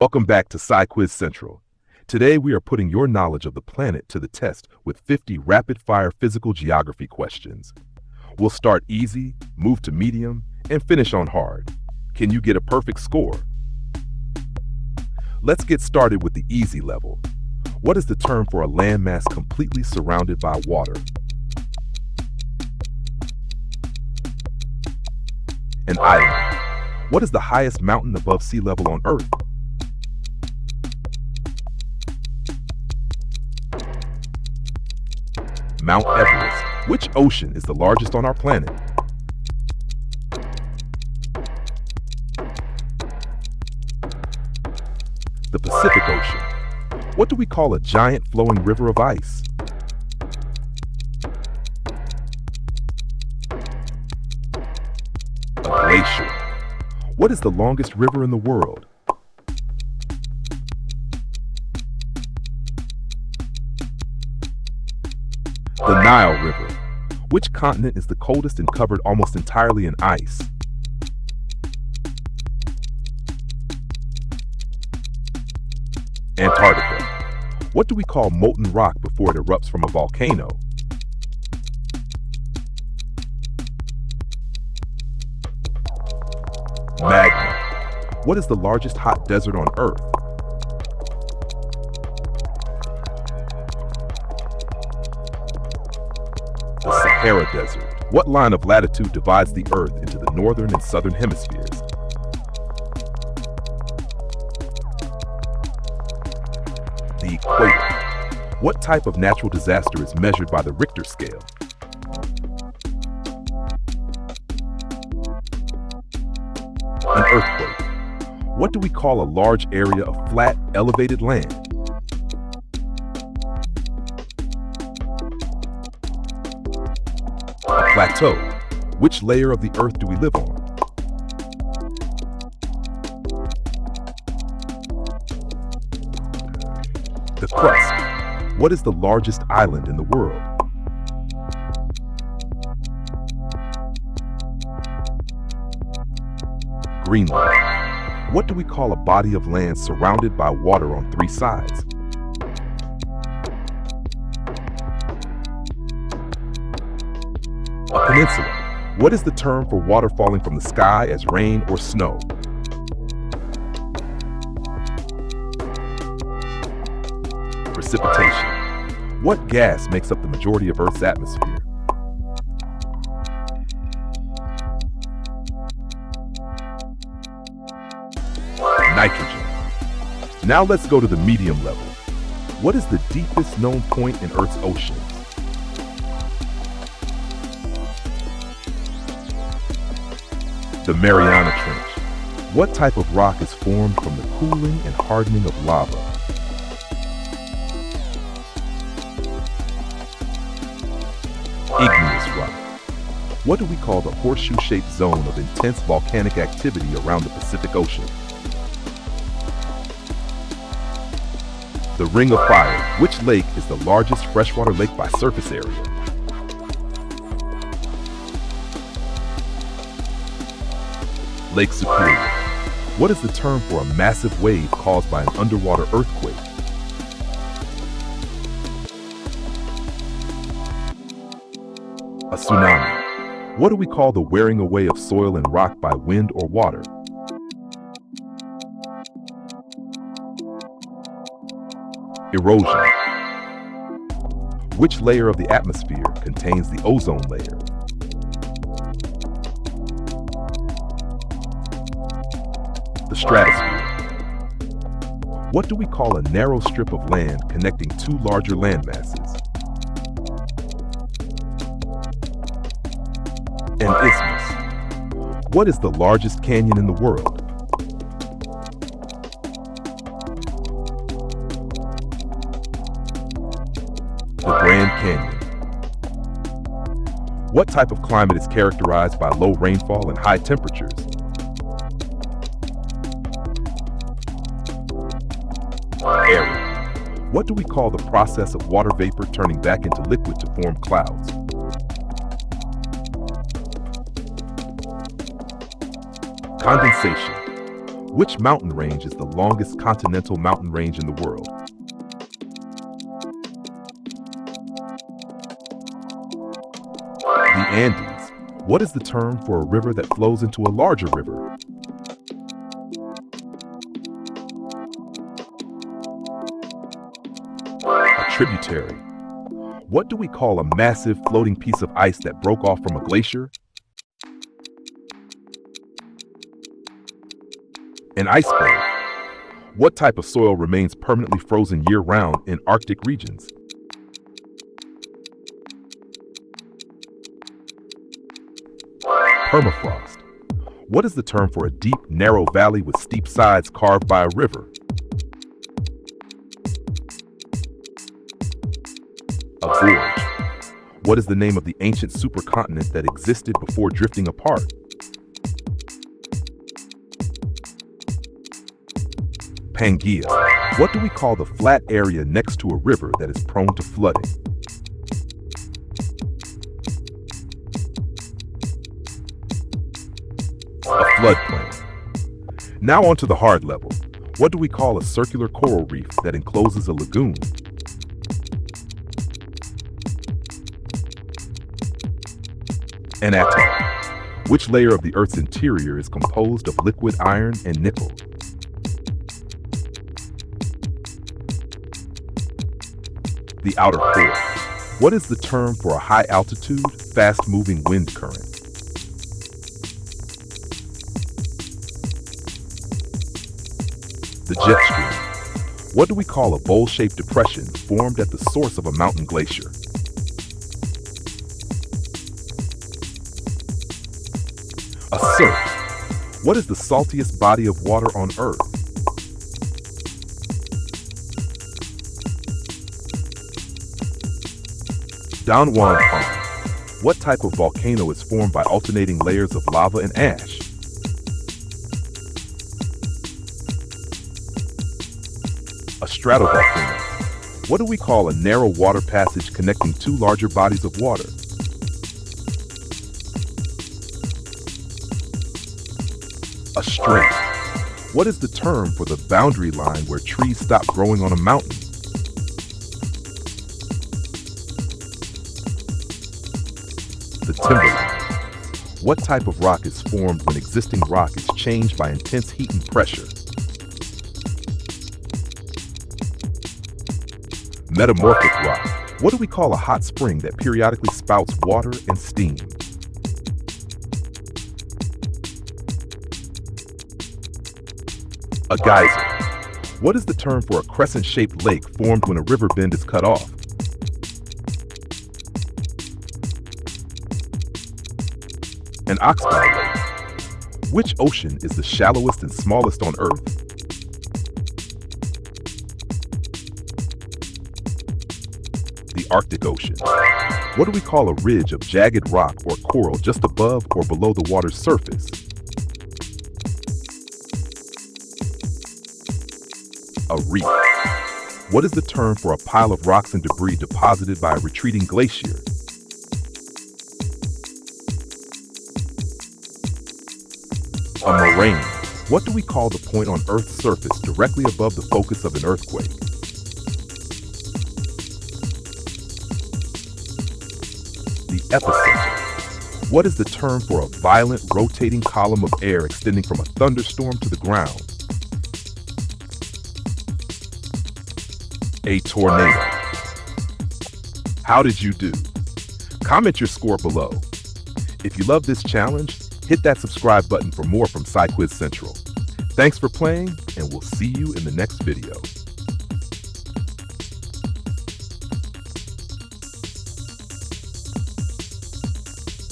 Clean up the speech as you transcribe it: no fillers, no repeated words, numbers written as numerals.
Welcome back to SciQuiz Central. Today we are putting your knowledge of the planet to the test with 50 rapid-fire physical geography questions. We'll start easy, move to medium, and finish on hard. Can you get a perfect score? Let's get started with the easy level. What is the term for a landmass completely surrounded by water? An island. What is the highest mountain above sea level on Earth? Mount Everest. Which ocean is the largest on our planet? The Pacific Ocean. What do we call a giant flowing river of ice? A glacier. What is the longest river in the world? The Nile River. Which continent is the coldest and covered almost entirely in ice? Antarctica. What do we call molten rock before it erupts from a volcano? Magma. What is the largest hot desert on Earth? The Sahara Desert. What line of latitude divides the Earth into the northern and southern hemispheres? The equator. What type of natural disaster is measured by the Richter scale? An earthquake. What do we call a large area of flat, elevated land? A plateau. Which layer of the Earth do we live on? The crust. What is the largest island in the world? Greenland. What do we call a body of land surrounded by water on three sides? A peninsula. What is the term for water falling from the sky as rain or snow? Precipitation. What gas makes up the majority of Earth's atmosphere? Nitrogen. Now let's go to the medium level. What is the deepest known point in Earth's ocean? The Mariana Trench. What type of rock is formed from the cooling and hardening of lava? Igneous rock. What do we call the horseshoe-shaped zone of intense volcanic activity around the Pacific Ocean? The Ring of Fire. Which lake is the largest freshwater lake by surface area? Lake Superior. What is the term for a massive wave caused by an underwater earthquake? A tsunami. What do we call the wearing away of soil and rock by wind or water? Erosion. Which layer of the atmosphere contains the ozone layer? The stratosphere. What do we call a narrow strip of land connecting two larger landmasses? An isthmus. What is the largest canyon in the world? The Grand Canyon. What type of climate is characterized by low rainfall and high temperatures? Arid. What do we call the process of water vapor turning back into liquid to form clouds? Condensation. Which mountain range is the longest continental mountain range in the world? The Andes. What is the term for a river that flows into a larger river? A tributary. What do we call a massive floating piece of ice that broke off from a glacier? An iceberg. What type of soil remains permanently frozen year-round in Arctic regions? Permafrost. What is the term for a deep, narrow valley with steep sides carved by a river? A gorge. What is the name of the ancient supercontinent that existed before drifting apart? Pangaea. What do we call the flat area next to a river that is prone to flooding? A floodplain. Now onto the hard level. What do we call a circular coral reef that encloses a lagoon? An atoll. Which layer of the Earth's interior is composed of liquid iron and nickel? The outer core. What is the term for a high-altitude, fast-moving wind current? The jet stream. What do we call a bowl-shaped depression formed at the source of a mountain glacier? A surf. What is the saltiest body of water on Earth? Danwon Pond. What type of volcano is formed by alternating layers of lava and ash? A stratovolcano. What do we call a narrow water passage connecting two larger bodies of water? A strait. What is the term for the boundary line where trees stop growing on a mountain? The timberline. What type of rock is formed when existing rock is changed by intense heat and pressure? Metamorphic rock. What do we call a hot spring that periodically spouts water and steam? A geyser. What is the term for a crescent-shaped lake formed when a river bend is cut off? An oxbow lake. Which ocean is the shallowest and smallest on Earth? The Arctic Ocean. What do we call a ridge of jagged rock or coral just above or below the water's surface? A reef. What is the term for a pile of rocks and debris deposited by a retreating glacier? A moraine. What do we call the point on Earth's surface directly above the focus of an earthquake? The epicenter. What is the term for a violent rotating column of air extending from a thunderstorm to the ground? A tornado. How did you do? Comment your score below. If you love this challenge, hit that subscribe button for more from SciQuiz Central. Thanks for playing, and we'll see you in the next video.